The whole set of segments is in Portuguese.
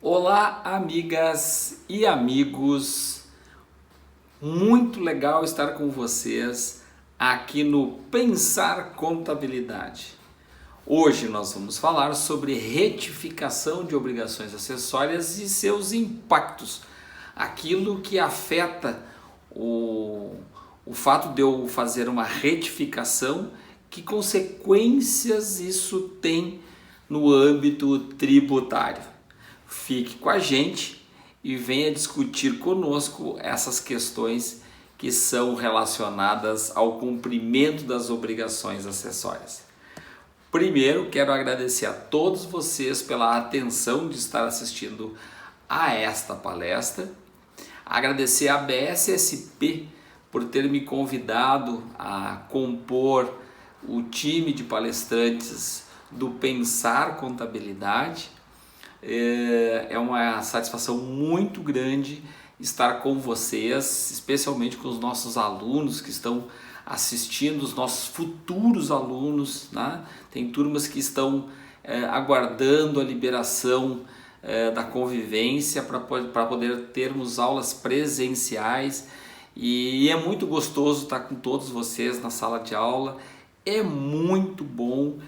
Olá, amigas e amigos. Muito legal estar com vocês aqui no Pensar Contabilidade. Hoje nós vamos falar sobre retificação de obrigações acessórias e seus impactos. Aquilo que afeta o fato de eu fazer uma retificação, que consequências isso tem no âmbito tributário. Fique com a gente e venha discutir conosco essas questões que são relacionadas ao cumprimento das obrigações acessórias. Primeiro, quero agradecer a todos vocês pela atenção de estar assistindo a esta palestra. Agradecer à BSSP por ter me convidado a compor o time de palestrantes do Pensar Contabilidade. É uma satisfação muito grande estar com vocês, especialmente com os nossos alunos que estão assistindo, os nossos futuros alunos, né? Tem turmas que estão aguardando a liberação da convivência para poder termos aulas presenciais, e é muito gostoso estar com todos vocês na sala de aula. É muito bom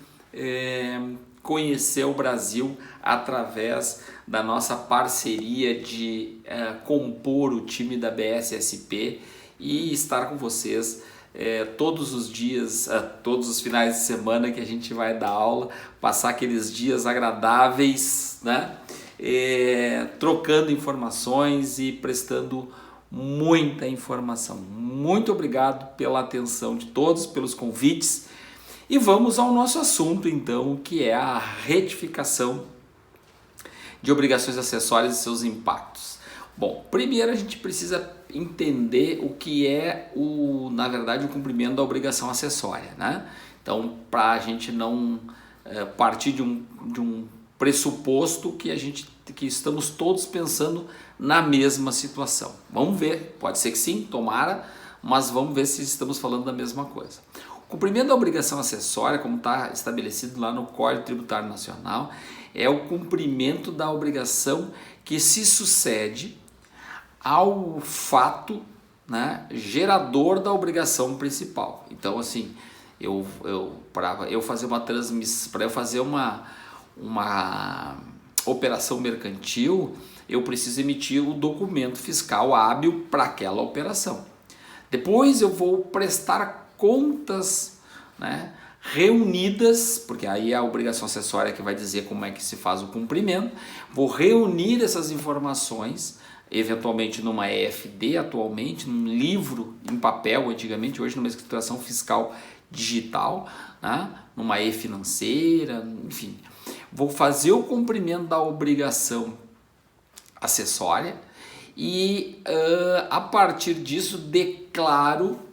conhecer o Brasil através da nossa parceria de compor o time da BSSP e estar com vocês todos os dias, todos os finais de semana que a gente vai dar aula, passar aqueles dias agradáveis, né? Trocando informações e prestando muita informação. Muito obrigado pela atenção de todos, pelos convites. E vamos ao nosso assunto então, que é a retificação de obrigações acessórias e seus impactos. Bom, primeiro a gente precisa entender o que é na verdade, o cumprimento da obrigação acessória, né? Então, para a gente não partir de um pressuposto que estamos todos pensando na mesma situação. Vamos ver, pode ser que sim, tomara, mas vamos ver se estamos falando da mesma coisa. O cumprimento da obrigação acessória, como está estabelecido lá no Código Tributário Nacional, é o cumprimento da obrigação que se sucede ao fato, né, gerador da obrigação principal. Então, assim, para eu fazer uma transmissão, para eu fazer uma operação mercantil, eu preciso emitir o documento fiscal hábil para aquela operação. Depois eu vou prestar contas, né, reunidas, porque aí é a obrigação acessória que vai dizer como é que se faz o cumprimento. Vou reunir essas informações, eventualmente numa EFD atualmente, num livro em papel antigamente, hoje numa escrituração fiscal digital, né, numa e-financeira, enfim. Vou fazer o cumprimento da obrigação acessória e a partir disso declaro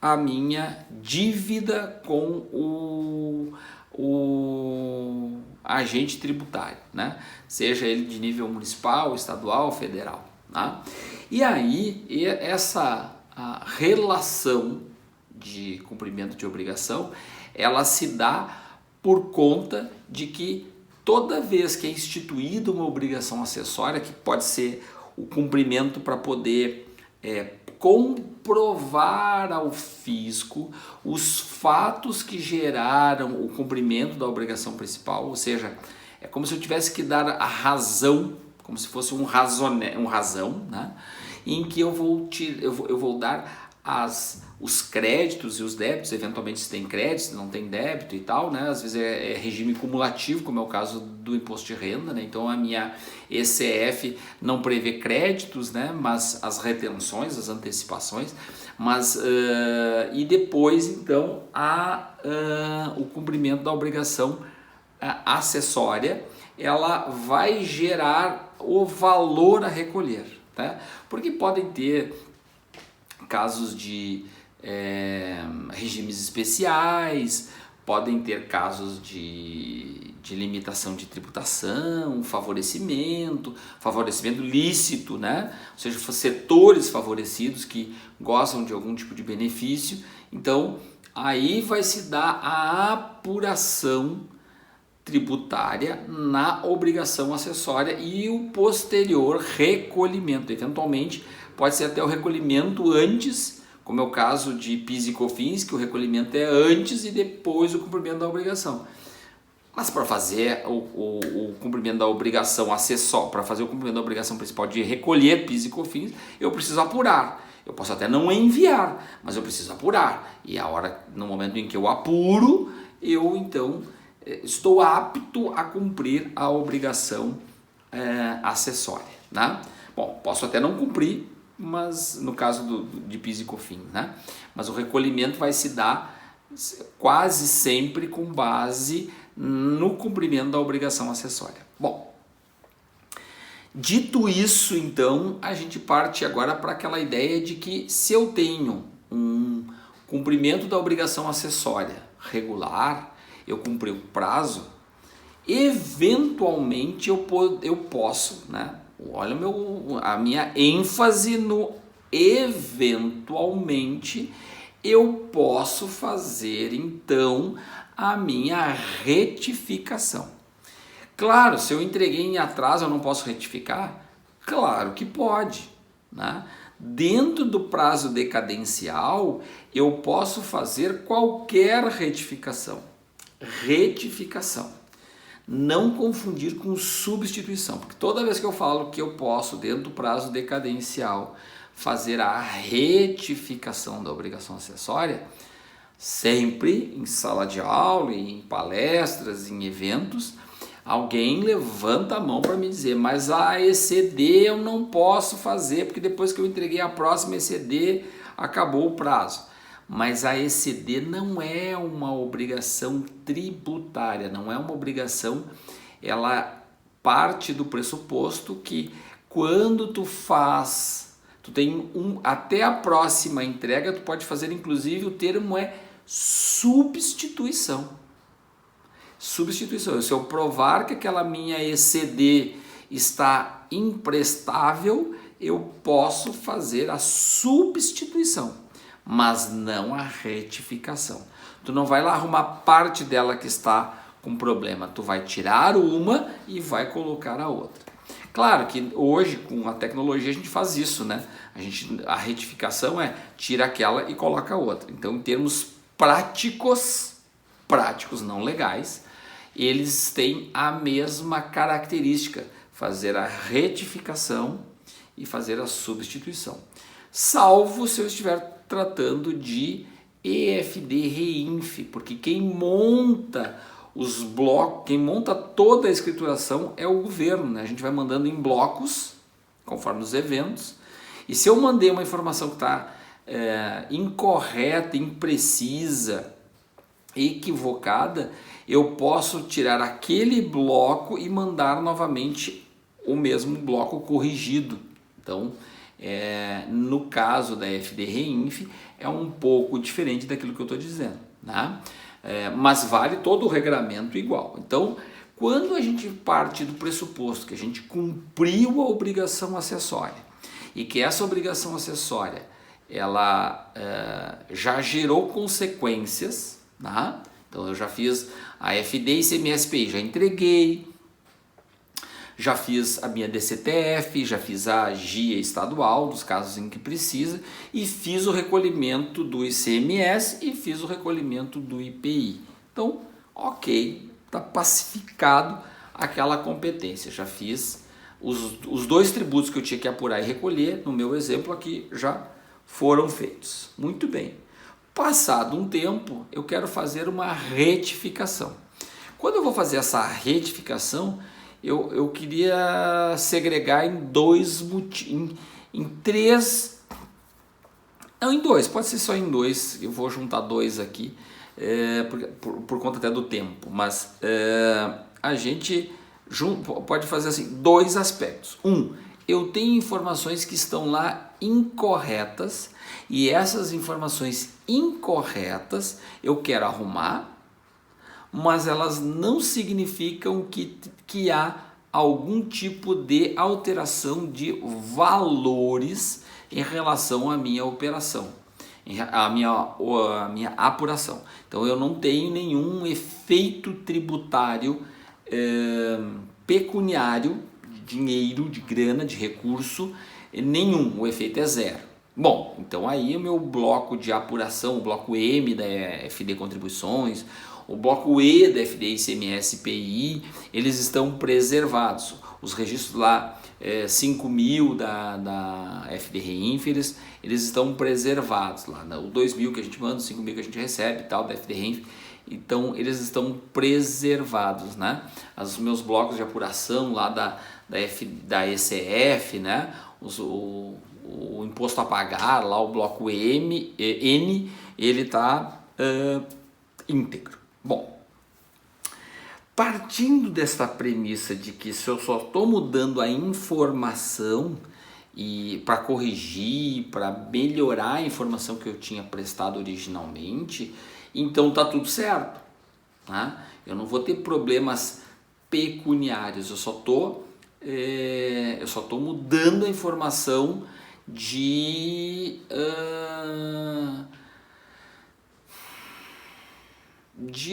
a minha dívida com o agente tributário, né? Seja ele de nível municipal, estadual, federal, né? E aí a relação de cumprimento de obrigação, ela se dá por conta de que toda vez que é instituída uma obrigação acessória, que pode ser o cumprimento para poder comprovar ao fisco os fatos que geraram o cumprimento da obrigação principal, ou seja, é como se eu tivesse que dar a razão, como se fosse um razão, né? Em que eu vou dar os créditos e os débitos, eventualmente se tem crédito, se não tem débito e tal, né? Às vezes é regime cumulativo, como é o caso do imposto de renda, né? Então a minha ECF não prevê créditos, né? Mas as retenções, as antecipações, mas e depois então o cumprimento da obrigação acessória, ela vai gerar o valor a recolher, tá? Porque podem ter casos de regimes especiais, podem ter casos de limitação de tributação, favorecimento lícito, né? Ou seja, setores favorecidos que gozam de algum tipo de benefício. Então, aí vai se dar a apuração tributária na obrigação acessória e o posterior recolhimento. Eventualmente, pode ser até o recolhimento antes, como é o caso de PIS e COFINS, que o recolhimento é antes e depois o cumprimento da obrigação. Mas para fazer o cumprimento da obrigação acessória, para fazer o cumprimento da obrigação principal de recolher PIS e COFINS, eu preciso apurar. Eu posso até não enviar, mas eu preciso apurar. E no momento em que eu apuro, eu então estou apto a cumprir a obrigação acessória, né? Bom, posso até não cumprir, mas no caso de PIS e COFINS, né? Mas o recolhimento vai se dar quase sempre com base no cumprimento da obrigação acessória. Bom, dito isso, então, a gente parte agora para aquela ideia de que se eu tenho um cumprimento da obrigação acessória regular, eu cumpri o prazo, eventualmente eu posso, né? Olha a minha ênfase no eventualmente, eu posso fazer então a minha retificação. Claro, se eu entreguei em atraso, eu não posso retificar? Claro que pode, né? Dentro do prazo decadencial, eu posso fazer qualquer retificação. Retificação. Não confundir com substituição, porque toda vez que eu falo que eu posso, dentro do prazo decadencial, fazer a retificação da obrigação acessória, sempre em sala de aula, em palestras, em eventos, alguém levanta a mão para me dizer, mas a ECD eu não posso fazer, porque depois que eu entreguei a próxima ECD, acabou o prazo. Mas a ECD não é uma obrigação tributária, não é uma obrigação, ela parte do pressuposto que quando tu tem até a próxima entrega, tu pode fazer, inclusive o termo é substituição. Substituição. Se eu provar que aquela minha ECD está imprestável, eu posso fazer a substituição, mas não a retificação. Tu não vai lá arrumar parte dela que está com problema, tu vai tirar uma e vai colocar a outra. Claro que hoje com a tecnologia a gente faz isso, né? A retificação é tira aquela e coloca a outra. Então, em termos práticos não legais, eles têm a mesma característica, fazer a retificação e fazer a substituição. Salvo se eu estiver tratando de EFD-REINF, porque quem monta os blocos, quem monta toda a escrituração é o governo, né? A gente vai mandando em blocos, conforme os eventos, e se eu mandei uma informação que está incorreta, imprecisa, equivocada, eu posso tirar aquele bloco e mandar novamente o mesmo bloco corrigido. Então, no caso da EFD-REINF, é um pouco diferente daquilo que eu estou dizendo, né? Mas vale todo o regramento igual. Então, quando a gente parte do pressuposto que a gente cumpriu a obrigação acessória e que essa obrigação acessória ela já gerou consequências, né? Então eu já fiz a FD e CMS-PI, já entreguei, já fiz a minha DCTF, já fiz a GIA estadual, dos casos em que precisa, e fiz o recolhimento do ICMS e fiz o recolhimento do IPI. Então, ok, está pacificado aquela competência. Já fiz os dois tributos que eu tinha que apurar e recolher, no meu exemplo aqui, já foram feitos. Muito bem. Passado um tempo, eu quero fazer uma retificação. Quando eu vou fazer essa retificação, eu queria segregar em dois, em três, não, em dois, pode ser só em dois, eu vou juntar dois aqui, por conta até do tempo, mas a gente pode fazer assim, dois aspectos. Eu tenho informações que estão lá incorretas e essas informações incorretas eu quero arrumar, mas elas não significam que há algum tipo de alteração de valores em relação à minha operação, à minha apuração. Então eu não tenho nenhum efeito tributário pecuniário, de dinheiro, de grana, de recurso, nenhum, o efeito é zero. Bom, então aí o meu bloco de apuração, o bloco M da FD Contribuições, o bloco E da FD ICMS PI, eles estão preservados. Os registros lá, 5.000 da FD Reinfeles, eles estão preservados lá. O 2.000 que a gente manda, o 5.000 que a gente recebe e tal, da FD Reinfeles. Então eles estão preservados, né? Os meus blocos de apuração lá da ECF, né? O imposto a pagar, lá o bloco N, ele está íntegro. Bom, partindo desta premissa de que se eu só estou mudando a informação e para corrigir, para melhorar a informação que eu tinha prestado originalmente, então tá tudo certo, né? Eu não vou ter problemas pecuniários, eu só tô mudando a informação de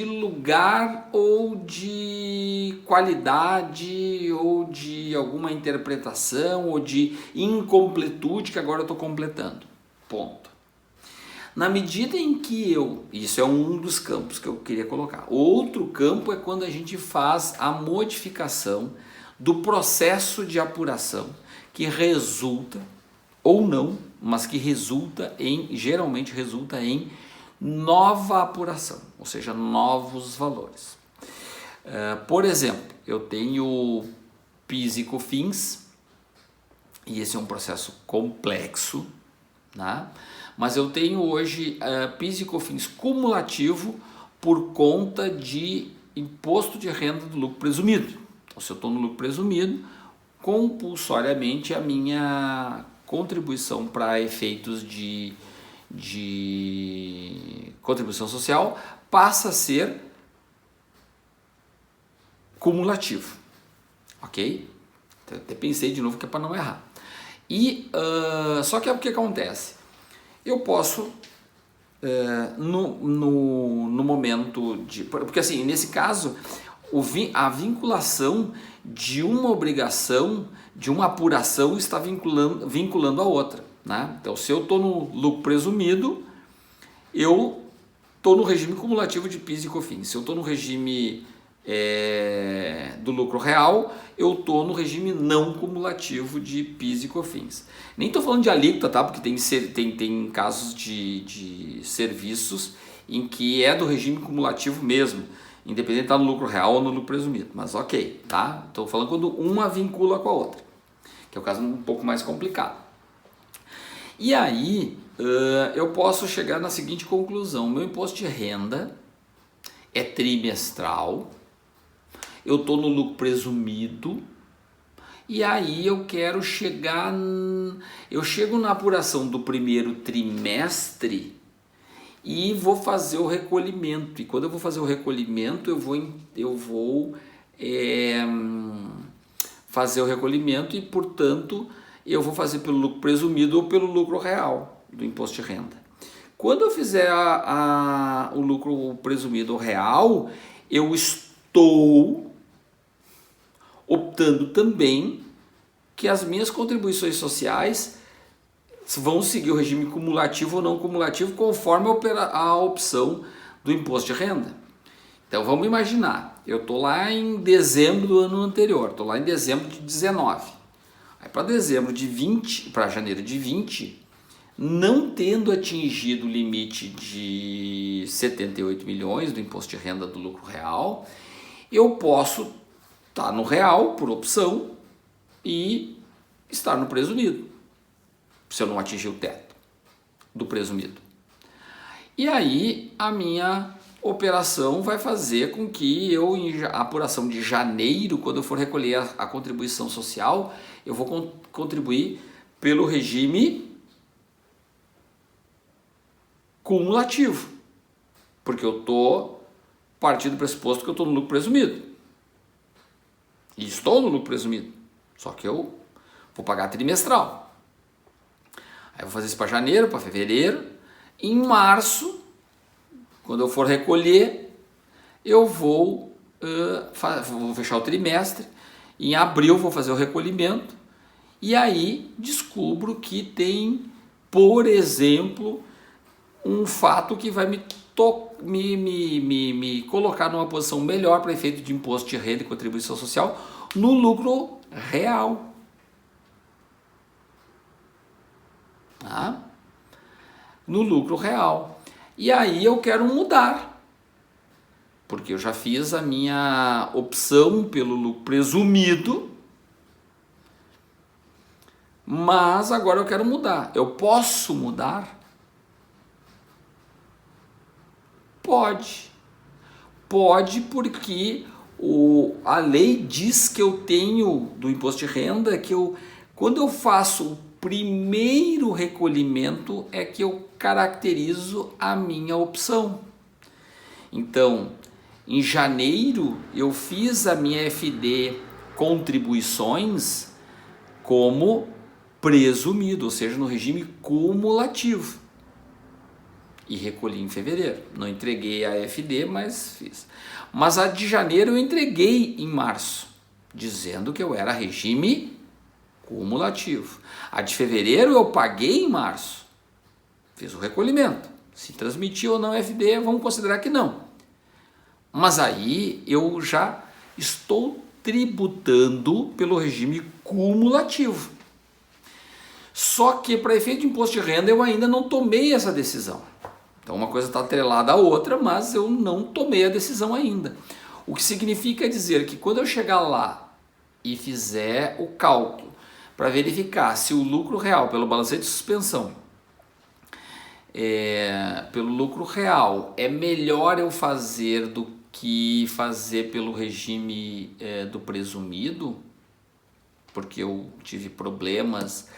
lugar ou de qualidade ou de alguma interpretação ou de incompletude que agora eu estou completando. Ponto. Na medida em que isso é um dos campos que eu queria colocar. Outro campo é quando a gente faz a modificação do processo de apuração que resulta, ou não, mas que geralmente resulta em nova apuração, ou seja, novos valores. Por exemplo, eu tenho PIS e COFINS, e esse é um processo complexo, né? Mas eu tenho hoje PIS e COFINS cumulativo por conta de imposto de renda do lucro presumido. Então, se eu estou no lucro presumido, compulsoriamente a minha contribuição para efeitos de contribuição social passa a ser cumulativo, ok? Então, até pensei de novo que é para não errar. E só que é o que acontece? Eu posso no momento de, porque assim, nesse caso a vinculação de uma obrigação, de uma apuração está vinculando a outra, né? Então, se eu estou no lucro presumido, eu estou no regime cumulativo de PIS e COFINS. Se eu estou no regime do lucro real, eu estou no regime não cumulativo de PIS e COFINS. Nem estou falando de alíquota, tá? Porque tem casos de serviços em que é do regime cumulativo mesmo, independente de estar no lucro real ou no lucro presumido. Mas ok, tá? Estou falando quando uma vincula com a outra, que é o caso um pouco mais complicado. E aí eu posso chegar na seguinte conclusão: meu imposto de renda é trimestral, eu estou no lucro presumido, e aí eu quero eu chego na apuração do primeiro trimestre e vou fazer o recolhimento. E quando eu vou fazer o recolhimento, eu vou fazer o recolhimento e, portanto, eu vou fazer pelo lucro presumido ou pelo lucro real do imposto de renda. Quando eu fizer o lucro presumido ou real, eu estou optando também que as minhas contribuições sociais vão seguir o regime cumulativo ou não cumulativo conforme a opção do imposto de renda. Então vamos imaginar, eu estou lá em dezembro do ano anterior, estou lá em dezembro de 19. Aí para janeiro de 20, não tendo atingido o limite de 78 milhões do imposto de renda do lucro real, eu posso estar no real por opção e estar no presumido, se eu não atingir o teto do presumido. E aí a minha operação vai fazer com que a apuração de janeiro, quando eu for recolher a contribuição social, eu vou contribuir pelo regime cumulativo, porque eu estou partindo do pressuposto que eu estou no lucro presumido. E estou no lucro presumido, só que eu vou pagar trimestral. Aí eu vou fazer isso para janeiro, para fevereiro. Em março, quando eu for recolher, eu vou vou fechar o trimestre, em abril vou fazer o recolhimento, e aí descubro que tem, por exemplo, um fato que vai me colocar numa posição melhor para efeito de imposto de renda e contribuição social no lucro real. Tá? No lucro real. E aí eu quero mudar, porque eu já fiz a minha opção pelo lucro presumido, mas agora eu quero mudar. Eu posso mudar? Pode. Pode, porque a lei diz que eu tenho do imposto de renda que quando eu faço o primeiro recolhimento é que eu caracterizo a minha opção. Então, em janeiro eu fiz a minha FD contribuições como presumido, ou seja, no regime cumulativo. E recolhi em fevereiro. Não entreguei a FD, mas fiz. Mas a de janeiro eu entreguei em março, dizendo que eu era regime cumulativo. A de fevereiro eu paguei em março. Fiz o recolhimento. Se transmitiu ou não FD, vamos considerar que não. Mas aí eu já estou tributando pelo regime cumulativo. Só que para efeito de imposto de renda eu ainda não tomei essa decisão. Então uma coisa está atrelada à outra, mas eu não tomei a decisão ainda. O que significa dizer que quando eu chegar lá e fizer o cálculo para verificar se o lucro real pelo balancete de suspensão, pelo lucro real, é melhor eu fazer do que fazer pelo regime do presumido, porque eu tive problemas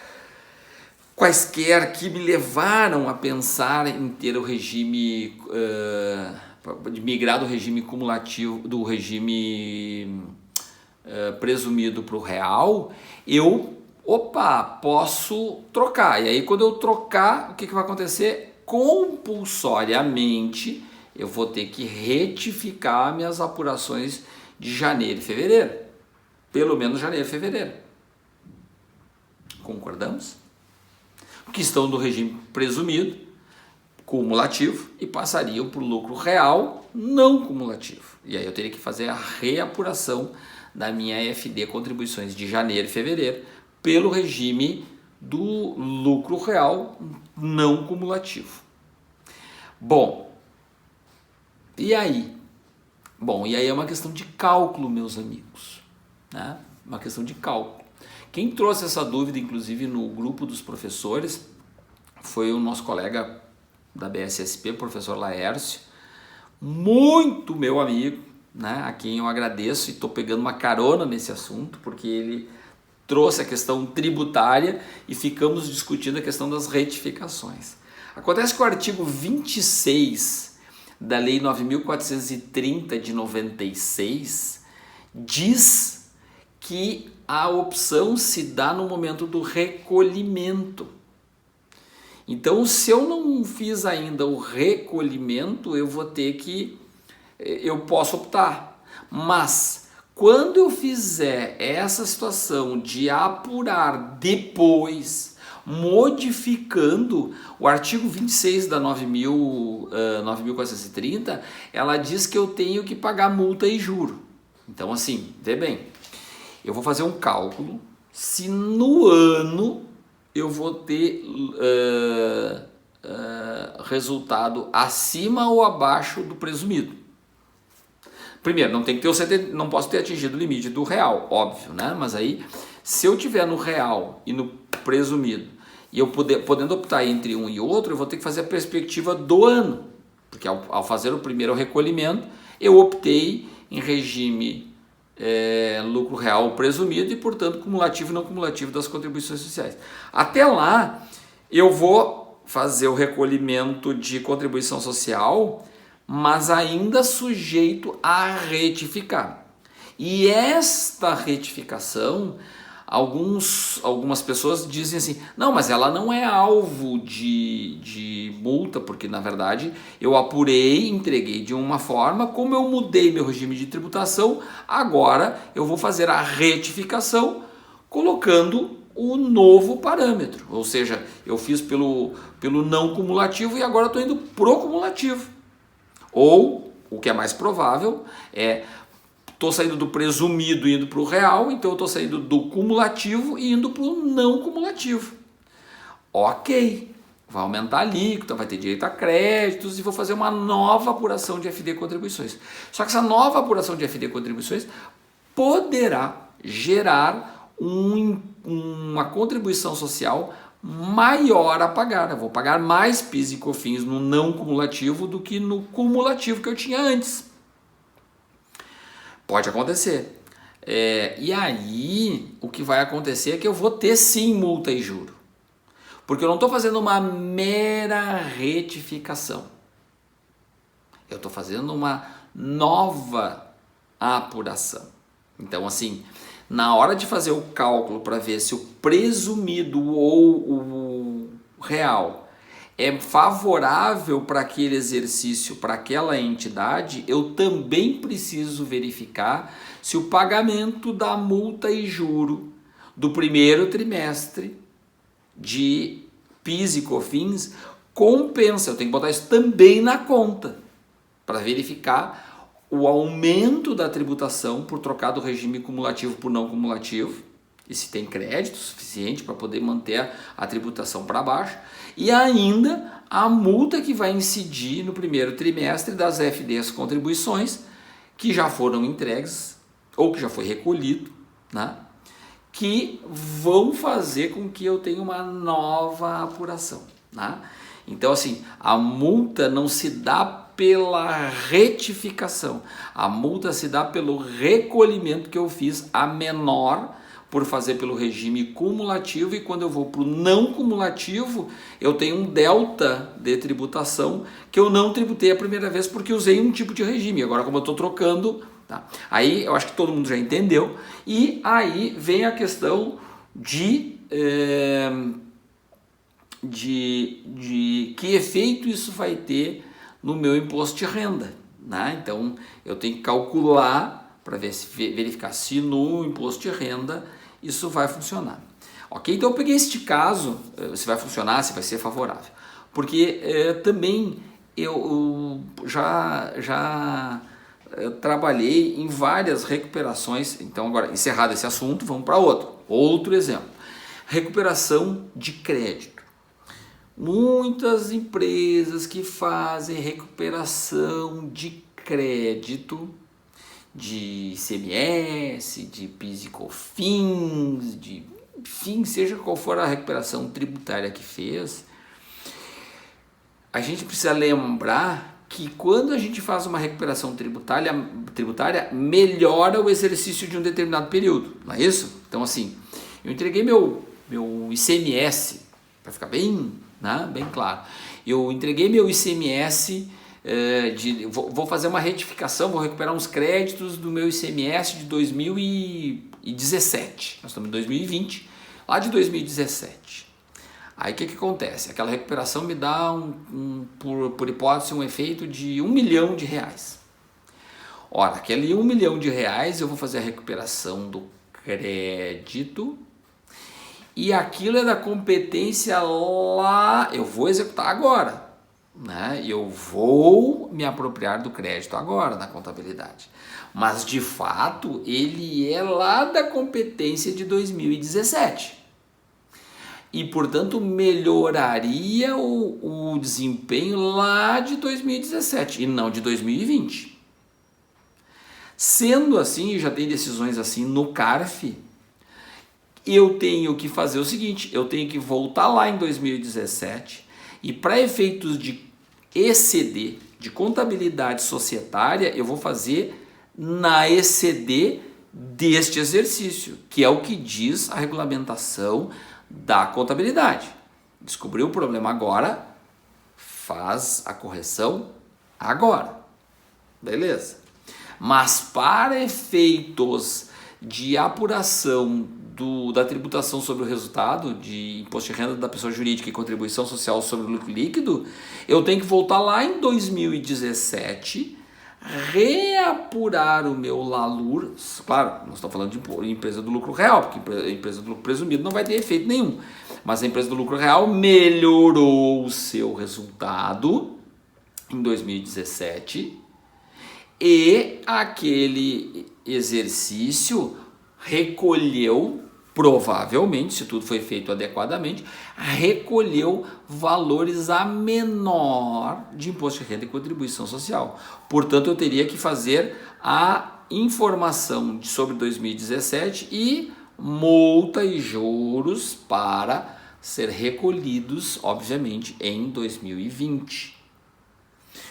quaisquer que me levaram a pensar em ter o regime, de migrar do regime cumulativo, do regime presumido para o real, eu, posso trocar. E aí quando eu trocar, o que vai acontecer? Compulsoriamente, eu vou ter que retificar minhas apurações de janeiro e fevereiro. Pelo menos janeiro e fevereiro. Concordamos? Que estão do regime presumido, cumulativo, e passariam para o lucro real não cumulativo. E aí eu teria que fazer a reapuração da minha FD contribuições de janeiro e fevereiro pelo regime do lucro real não cumulativo. Bom, e aí? Bom, e aí é uma questão de cálculo, meus amigos, né? Uma questão de cálculo. Quem trouxe essa dúvida, inclusive no grupo dos professores, foi o nosso colega da BSSP, o professor Laércio, muito meu amigo, né, a quem eu agradeço e estou pegando uma carona nesse assunto, porque ele trouxe a questão tributária e ficamos discutindo a questão das retificações. Acontece que o artigo 26 da Lei 9.430 de 96 diz que a opção se dá no momento do recolhimento. Então, se eu não fiz ainda o recolhimento, eu posso optar. Mas, quando eu fizer essa situação de apurar depois, modificando o artigo 26 da 9.430, ela diz que eu tenho que pagar multa e juro. Então, assim, vê bem, eu vou fazer um cálculo se no ano eu vou ter resultado acima ou abaixo do presumido. Primeiro, não posso ter atingido o limite do real, óbvio, né? Mas aí, se eu tiver no real e no presumido, e eu podendo optar entre um e outro, eu vou ter que fazer a perspectiva do ano, porque ao fazer o primeiro recolhimento, eu optei em regime lucro real presumido e, portanto, cumulativo e não cumulativo das contribuições sociais. Até lá, eu vou fazer o recolhimento de contribuição social, mas ainda sujeito a retificar. E esta retificação, Algumas pessoas dizem assim, não, mas ela não é alvo de multa, porque na verdade eu apurei, entreguei de uma forma, como eu mudei meu regime de tributação, agora eu vou fazer a retificação colocando o novo parâmetro, ou seja, eu fiz pelo não cumulativo e agora estou indo pro cumulativo. Ou, o que é mais provável, estou saindo do presumido e indo para o real, então eu estou saindo do cumulativo e indo para o não cumulativo. Ok, vai aumentar a alíquota, vai ter direito a créditos e vou fazer uma nova apuração de FD contribuições. Só que essa nova apuração de FD contribuições poderá gerar uma contribuição social maior a pagar. Eu vou pagar mais PIS e COFINS no não cumulativo do que no cumulativo que eu tinha antes. Pode acontecer. E aí, o que vai acontecer é que eu vou ter sim multa e juro. Porque eu não estou fazendo uma mera retificação. Eu estou fazendo uma nova apuração. Então, assim, na hora de fazer o cálculo para ver se o presumido ou o real é favorável para aquele exercício, para aquela entidade, eu também preciso verificar se o pagamento da multa e juro do primeiro trimestre de PIS e COFINS compensa. Eu tenho que botar isso também na conta para verificar o aumento da tributação por trocar do regime cumulativo por não cumulativo, e se tem crédito suficiente para poder manter a tributação para baixo, e ainda a multa que vai incidir no primeiro trimestre das FDs contribuições que já foram entregues ou que já foi recolhido, né? Que vão fazer com que eu tenha uma nova apuração, né? Então, assim, a multa não se dá pela retificação, a multa se dá pelo recolhimento que eu fiz a menor por fazer pelo regime cumulativo, e quando eu vou para o não cumulativo, eu tenho um delta de tributação que eu não tributei a primeira vez porque usei um tipo de regime. Agora, como eu estou trocando, tá? Aí eu acho que todo mundo já entendeu, e aí vem a questão de que efeito isso vai ter no meu imposto de renda, né? Então eu tenho que calcular para verificar se no imposto de renda isso vai funcionar. Ok? Então eu peguei este caso, se vai funcionar, se vai ser favorável, porque também eu já trabalhei em várias recuperações. Então agora, encerrado esse assunto, vamos para outro exemplo. Recuperação de crédito. Muitas empresas que fazem recuperação de crédito, de ICMS, de PIS e COFINS, enfim, seja qual for a recuperação tributária que fez, a gente precisa lembrar que quando a gente faz uma recuperação tributária melhora o exercício de um determinado período, não é isso? Então, assim, eu entreguei meu ICMS, para ficar bem claro, eu entreguei meu ICMS, vou fazer uma retificação, vou recuperar uns créditos do meu ICMS de 2017, nós estamos em 2020, lá de 2017. Aí o que acontece? Aquela recuperação me dá, por hipótese, um efeito de R$1 milhão. Ora, aquele R$1 milhão eu vou fazer a recuperação do crédito, e aquilo é da competência lá, eu vou executar agora, né? Eu vou me apropriar do crédito agora na contabilidade. Mas, de fato, ele é lá da competência de 2017. E, portanto, melhoraria o desempenho lá de 2017 e não de 2020. Sendo assim, já tem decisões assim no CARF, eu tenho que fazer o seguinte, eu tenho que voltar lá em 2017 e, para efeitos de ECD, de contabilidade societária, eu vou fazer na ECD deste exercício, que é o que diz a regulamentação da contabilidade. Descobriu o problema agora, faz a correção agora. Beleza? Mas para efeitos de apuração da tributação sobre o resultado de imposto de renda da pessoa jurídica e contribuição social sobre o lucro líquido, eu tenho que voltar lá em 2017, reapurar o meu LALUR. Claro, nós estamos falando de empresa do lucro real, porque a empresa do lucro presumido não vai ter efeito nenhum, mas a empresa do lucro real melhorou o seu resultado em 2017 e aquele exercício recolheu, provavelmente, se tudo foi feito adequadamente, recolheu valores a menor de imposto de renda e contribuição social. Portanto, eu teria que fazer a informação sobre 2017 e multa e juros para ser recolhidos, obviamente, em 2020.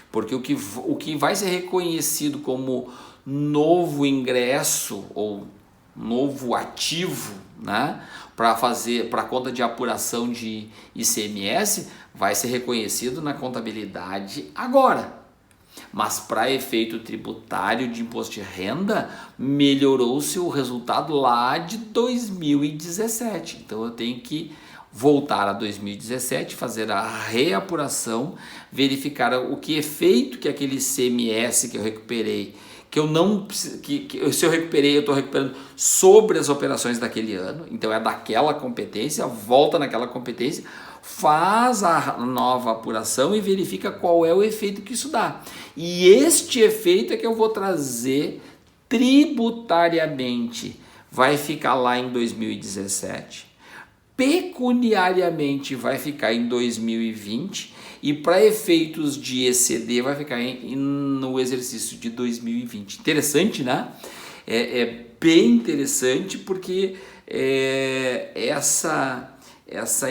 Porque o que vai ser reconhecido como novo ingresso ou novo ativo, né, para a conta de apuração de ICMS, vai ser reconhecido na contabilidade agora. Mas para efeito tributário de imposto de renda, melhorou-se o resultado lá de 2017. Então eu tenho que voltar a 2017, fazer a reapuração, verificar o que efeito que aquele ICMS que eu recuperei, que eu não se eu recuperei, eu estou recuperando sobre as operações daquele ano, então é daquela competência, volta naquela competência, faz a nova apuração e verifica qual é o efeito que isso dá. E este efeito é que eu vou trazer tributariamente, vai ficar lá em 2017. Pecuniariamente vai ficar em 2020 e para efeitos de ECD vai ficar no exercício de 2020. Interessante, né? É bem interessante porque essa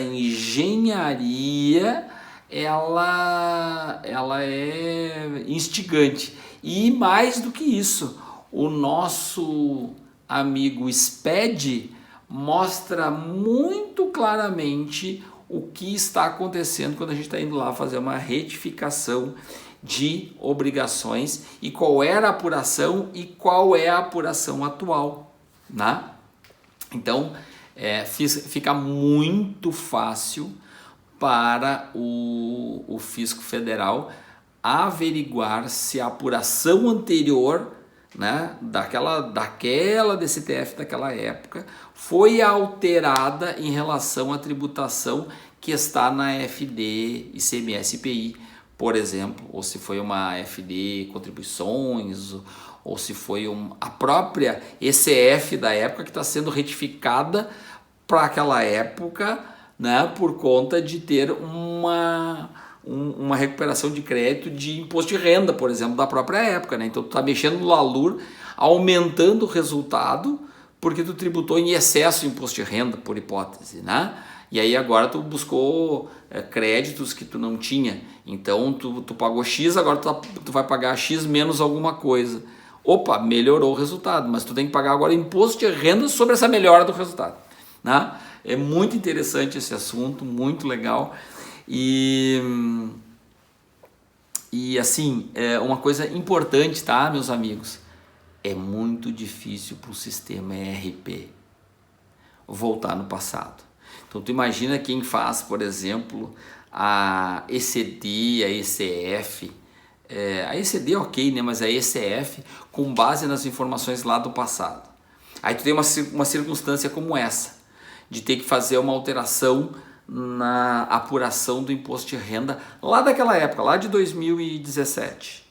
engenharia ela é instigante. E mais do que isso, o nosso amigo SPED mostra muito claramente o que está acontecendo quando a gente está indo lá fazer uma retificação de obrigações e qual era a apuração e qual é a apuração atual, né? Então, fica muito fácil para o Fisco Federal averiguar se a apuração anterior, né, daquela DCTF daquela época foi alterada em relação à tributação que está na FD ICMS IPI, por exemplo, ou se foi uma FD contribuições, ou se foi a própria ECF da época que está sendo retificada para aquela época, né, por conta de ter uma recuperação de crédito de imposto de renda, por exemplo, da própria época, né? Então tu está mexendo no LALUR, aumentando o resultado, porque tu tributou em excesso o imposto de renda, por hipótese, né? E aí agora tu buscou créditos que tu não tinha, então tu pagou X, agora tu vai pagar X menos alguma coisa. Opa, melhorou o resultado, mas tu tem que pagar agora imposto de renda sobre essa melhora do resultado, né? É muito interessante esse assunto, muito legal. E assim, uma coisa importante, tá, meus amigos? É muito difícil para o sistema ERP voltar no passado. Então, tu imagina quem faz, por exemplo, a ECD, a ECF, a ECD ok, né? Mas a ECF com base nas informações lá do passado. Aí tu tem uma circunstância como essa, de ter que fazer uma alteração na apuração do imposto de renda lá daquela época, lá de 2017,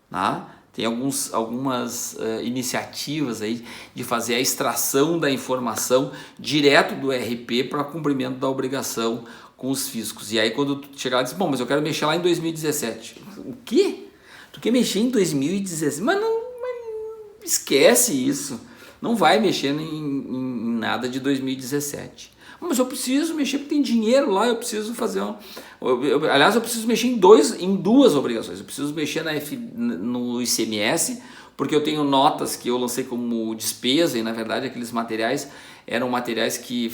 né? Tem algumas iniciativas aí de fazer a extração da informação direto do RP para cumprimento da obrigação com os fiscos. E aí quando tu chegar e diz, bom, mas eu quero mexer lá em 2017. O quê? Tu quer mexer em 2017? Mas esquece isso. Não vai mexer em nada de 2017. Mas eu preciso mexer porque tem dinheiro lá, eu preciso fazer aliás, eu preciso mexer em duas obrigações. Eu preciso mexer no ICMS, porque eu tenho notas que eu lancei como despesa e na verdade aqueles materiais eram materiais que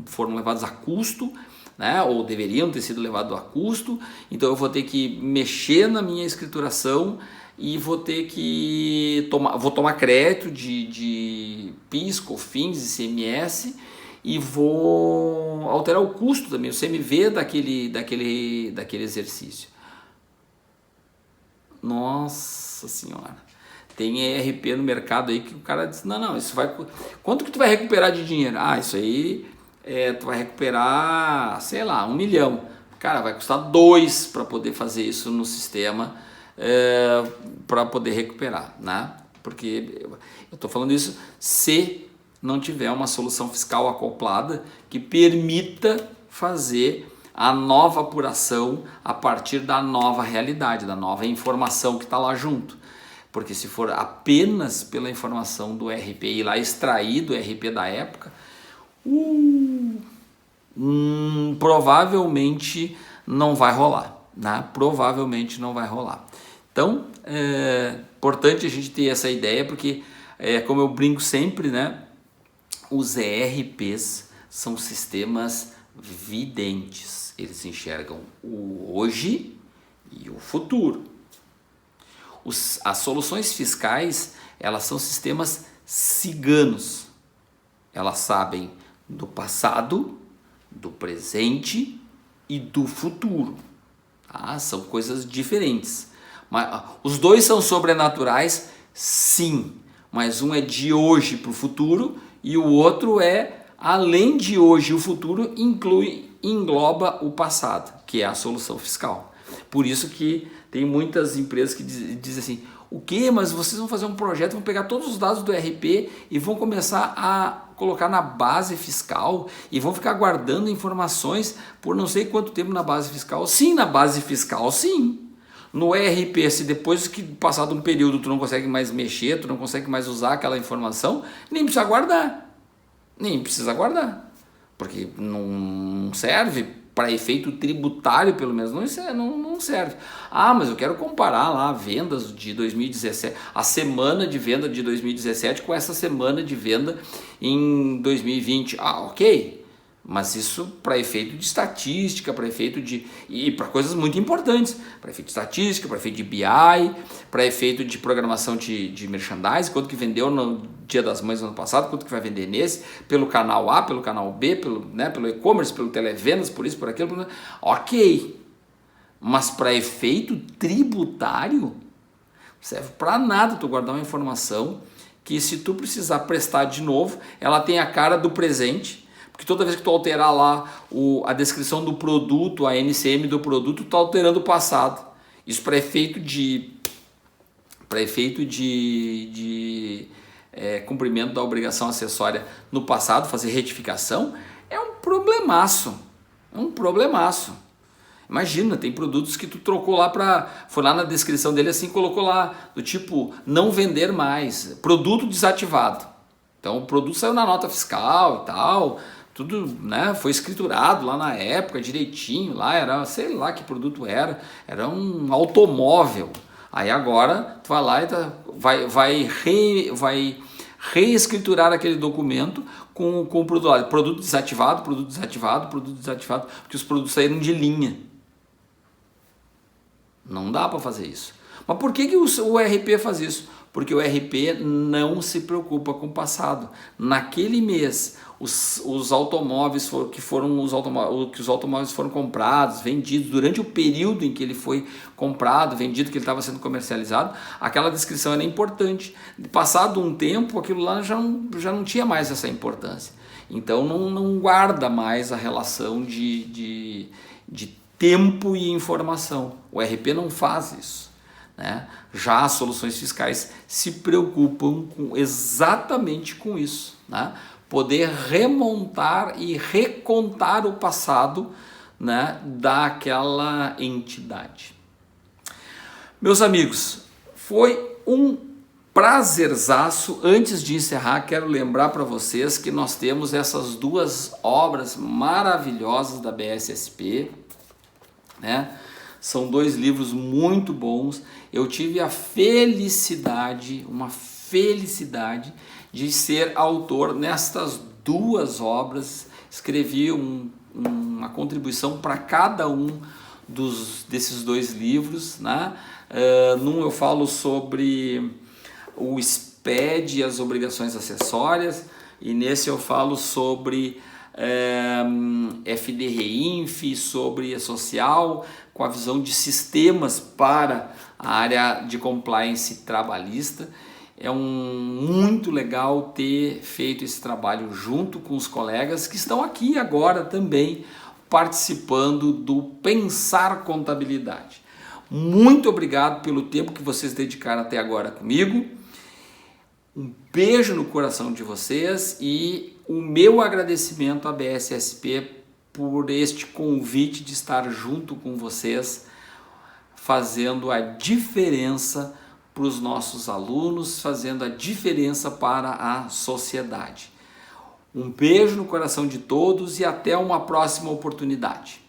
foram levados a custo, né, ou deveriam ter sido levados a custo, então eu vou ter que mexer na minha escrituração e vou ter que tomar crédito de PIS, COFINS, ICMS, e vou alterar o custo também, o CMV daquele exercício. Nossa senhora, tem ERP no mercado aí que o cara diz, não, isso vai... Quanto que tu vai recuperar de dinheiro? Isso aí tu vai recuperar, sei lá, 1 milhão. Cara, vai custar 2 para poder fazer isso no sistema, para poder recuperar, né? Porque eu estou falando isso se não tiver uma solução fiscal acoplada que permita fazer a nova apuração a partir da nova realidade, da nova informação que está lá junto. Porque se for apenas pela informação do RP e lá extrair do RP da época, provavelmente não vai rolar, né? Provavelmente não vai rolar. Então, é importante a gente ter essa ideia, porque, como eu brinco sempre, né? Os ERPs são sistemas videntes. Eles enxergam o hoje e o futuro. As soluções fiscais, elas são sistemas ciganos. Elas sabem do passado, do presente e do futuro. Tá? São coisas diferentes. Mas, os dois são sobrenaturais, sim. Mas um é de hoje para o futuro e o outro é, além de hoje e o futuro, engloba o passado, que é a solução fiscal. Por isso que tem muitas empresas que dizem assim, o quê? Mas vocês vão fazer um projeto, vão pegar todos os dados do RP e vão começar a colocar na base fiscal e vão ficar guardando informações por não sei quanto tempo na base fiscal. Sim, na base fiscal, sim. No ERP, se depois que passado um período tu não consegue mais mexer, tu não consegue mais usar aquela informação, nem precisa guardar. Nem precisa guardar. Porque não serve para efeito tributário, pelo menos, não serve. Mas eu quero comparar lá vendas de 2017, a semana de venda de 2017 com essa semana de venda em 2020. Ok. Mas isso para efeito de estatística, para efeito de... e para coisas muito importantes. Para efeito de estatística, para efeito de BI, para efeito de programação de merchandising, quanto que vendeu no Dia das Mães no ano passado, quanto que vai vender nesse, pelo canal A, pelo canal B, pelo e-commerce, pelo televendas, por isso, por aquilo. Ok. Mas para efeito tributário, serve para nada tu guardar uma informação que, se tu precisar prestar de novo, ela tem a cara do presente. Porque toda vez que tu alterar lá a descrição do produto, a NCM do produto, tu está alterando o passado. Isso para efeito de cumprimento da obrigação acessória no passado, fazer retificação, é um problemaço. É um problemaço. Imagina, tem produtos que tu trocou lá foi lá na descrição dele assim, colocou lá do tipo não vender mais, produto desativado. Então o produto saiu na nota fiscal e tal, tudo, né, foi escriturado lá na época direitinho, lá era, sei lá que produto era um automóvel. Aí agora tu vai lá e vai reescriturar aquele documento com o produto desativado, porque os produtos saíram de linha. Não dá para fazer isso. Mas por que o RP faz isso? Porque o RP não se preocupa com o passado. Naquele mês, os automóveis que os automóveis foram comprados, vendidos, durante o período em que ele foi comprado, vendido, que ele estava sendo comercializado, aquela descrição era importante. Passado um tempo, aquilo lá já não tinha mais essa importância. Então não guarda mais a relação de tempo e informação. O RP não faz isso, né? Já as soluções fiscais se preocupam exatamente com isso, né? Poder remontar e recontar o passado, né, daquela entidade. Meus amigos, foi um prazerzaço. Antes de encerrar, quero lembrar para vocês que nós temos essas duas obras maravilhosas da BSSP, né? São 2 livros muito bons. Eu tive uma felicidade de ser autor nestas 2 obras. Escrevi uma contribuição para cada um desses dois livros, né? Num eu falo sobre o SPED e as obrigações acessórias, e nesse eu falo sobre FDRINF, sobre a social, com a visão de sistemas para a área de compliance trabalhista. É muito legal ter feito esse trabalho junto com os colegas que estão aqui agora também participando do Pensar Contabilidade. Muito obrigado pelo tempo que vocês dedicaram até agora comigo. Um beijo no coração de vocês e o meu agradecimento à BSSP por este convite de estar junto com vocês, fazendo a diferença para os nossos alunos, fazendo a diferença para a sociedade. Um beijo no coração de todos e até uma próxima oportunidade.